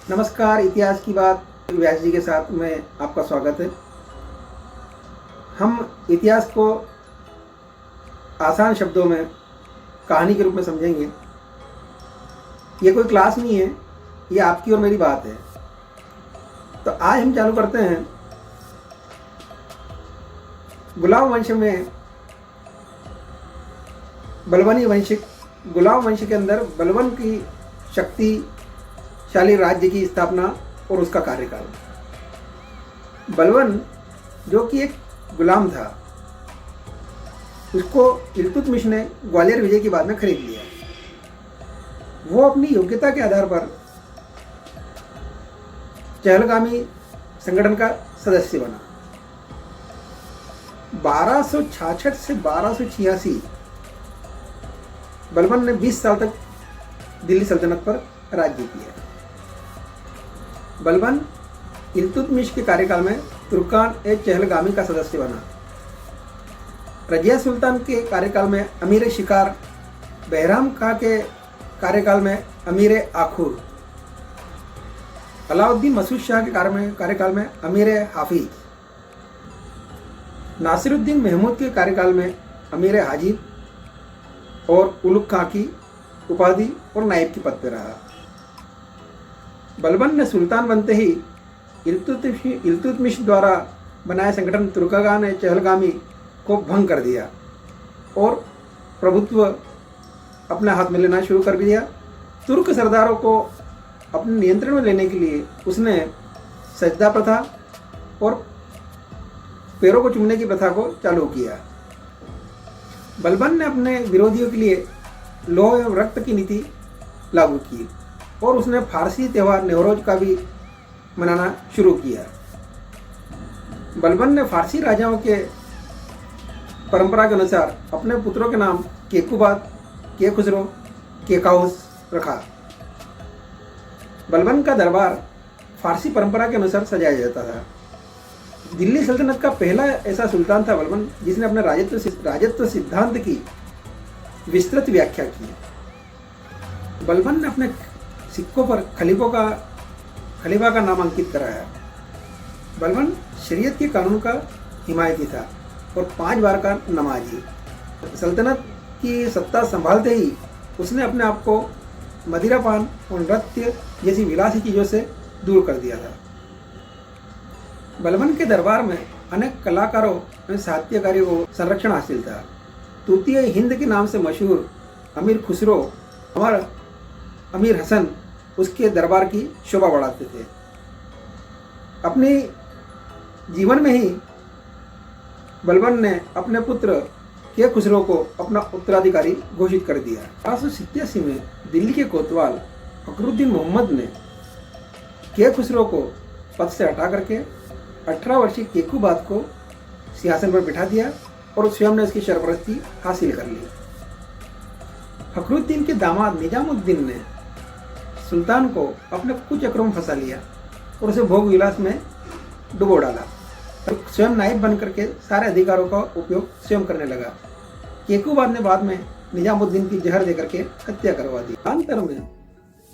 नमस्कार। इतिहास की बात व्यास जी के साथ में आपका स्वागत है। हम इतिहास को आसान शब्दों में कहानी के रूप में समझेंगे। ये कोई क्लास नहीं है, ये आपकी और मेरी बात है। तो आज हम चालू करते हैं गुलाम वंश में बलबनी वंश। गुलाम वंश के अंदर बलबन की शक्तिशाली राज्य की स्थापना और उसका कार्यकाल। बलबन जो कि एक गुलाम था, उसको इल्तुतमिश ने ग्वालियर विजय के बाद में खरीद लिया। वो अपनी योग्यता के आधार पर चहलगामी संगठन का सदस्य बना। 1266 से 1286 बलबन ने 20 साल तक दिल्ली सल्तनत पर राज्य किया। बलबन इल्तुतमिश के कार्यकाल में तुर्कान ए चहलगामी का सदस्य बना। रजिया सुल्तान के कार्यकाल में अमीर शिकार, बहराम खां के कार्यकाल में अमीर आखुर, अलाउद्दीन मसूद शाह के कार्यकाल में अमीर हाफिज, नासिरुद्दीन महमूद के कार्यकाल में अमीर हाजिब और उलुग खां की उपाधि और नायब की पद पर रहा। बलबन ने सुल्तान बनते ही इल्तुतमिश द्वारा बनाए संगठन तुर्कान ए चहलगामी को भंग कर दिया और प्रभुत्व अपने हाथ में लेना शुरू कर दिया। तुर्क सरदारों को अपने नियंत्रण में लेने के लिए उसने सजदा प्रथा और पैरों को चूमने की प्रथा को चालू किया। बलबन ने अपने विरोधियों के लिए लौह एवं रक्त की नीति लागू की और उसने फारसी त्यौहार नवरोज का भी मनाना शुरू किया। बलबन ने फारसी राजाओं के परंपरा के अनुसार अपने पुत्रों के नाम केकुबाद, केखुसरो, केकाउस रखा। बलबन का दरबार फारसी परंपरा के अनुसार सजाया जाता था। दिल्ली सल्तनत का पहला ऐसा सुल्तान था बलबन जिसने अपने राजत्व सिद्धांत की विस्तृत व्याख्या की। बलबन ने अपने सिक्कों पर खलीफा का नाम अंकित कराया। बलबन शरीयत के कानून का हिमायती था और 5 बार का नमाजी। सल्तनत की सत्ता संभालते ही उसने अपने आप को मदिरापान और नृत्य जैसी विलासी चीज़ों से दूर कर दिया था। बलबन के दरबार में अनेक कलाकारों और साहित्यकारों को संरक्षण हासिल था। तूतीय हिंद के नाम से मशहूर अमीर खुसरो और अमीर हसन उसके दरबार की शोभा बढ़ाते थे। अपने जीवन में ही बलबन ने अपने पुत्र के खुसरो को अपना उत्तराधिकारी घोषित कर दिया। 1887 में दिल्ली के कोतवाल फखरुद्दीन मोहम्मद ने के खुसरो को पद से हटा करके 18 वर्षीय केकुबाद को सिंहासन पर बिठा दिया और स्वयं ने उसकी सरपरस्ती हासिल कर ली। फखरुद्दीन के दामाद निजामुद्दीन ने सुल्तान को अपने कुछ चक्रों में फंसा लिया और उसे भोग विलास में डुबो डाला और स्वयं नायब बन करके सारे अधिकारों का उपयोग स्वयं करने लगा। केकुबाद ने बाद में निजामुद्दीन की जहर देकर के हत्या करवा दी। अंतर में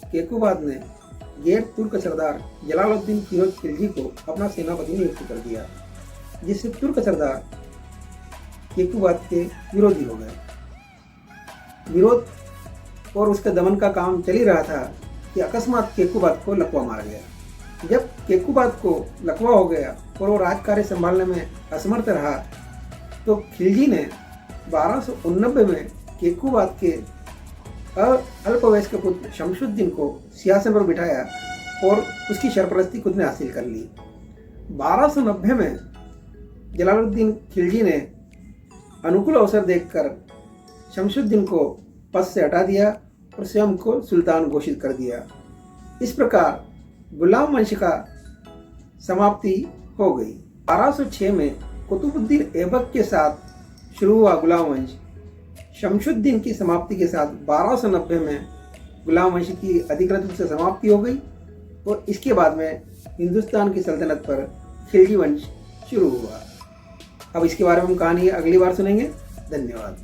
केकुबाद ने गैर तुर्क सरदार जलालुद्दीन फिरोज खिलजी को अपना सेनापति नियुक्त कर दिया, जिससे तुर्क सरदार केकुबाद के विरोधी हो गए। विरोध और उसके दमन का काम चल ही रहा था कि अकस्मात केकुबाद को लकवा मार गया। जब केकुबाद को लकवा हो गया और वो राजकार्य संभालने में असमर्थ रहा तो खिलजी ने 1289 में केकुबाद के अल्पवयस्क पुत्र शमशुद्दीन को सिंहासन पर बिठाया और उसकी सरपरस्ती खुद ने हासिल कर ली। 1290 में जलालुद्दीन खिलजी ने अनुकूल अवसर देखकर शमशुद्दीन को पद से हटा दिया और स्वयं को सुल्तान घोषित कर दिया। इस प्रकार गुलाम वंश का समाप्ति हो गई। 1206 में कुतुबुद्दीन ऐबक के साथ शुरू हुआ गुलाम वंश शमशुद्दीन की समाप्ति के साथ 1290 में गुलाम वंश की अधिकृत रूप से समाप्ति हो गई और इसके बाद में हिंदुस्तान की सल्तनत पर खिलजी वंश शुरू हुआ। अब इसके बारे में हम कहानी अगली बार सुनेंगे। धन्यवाद।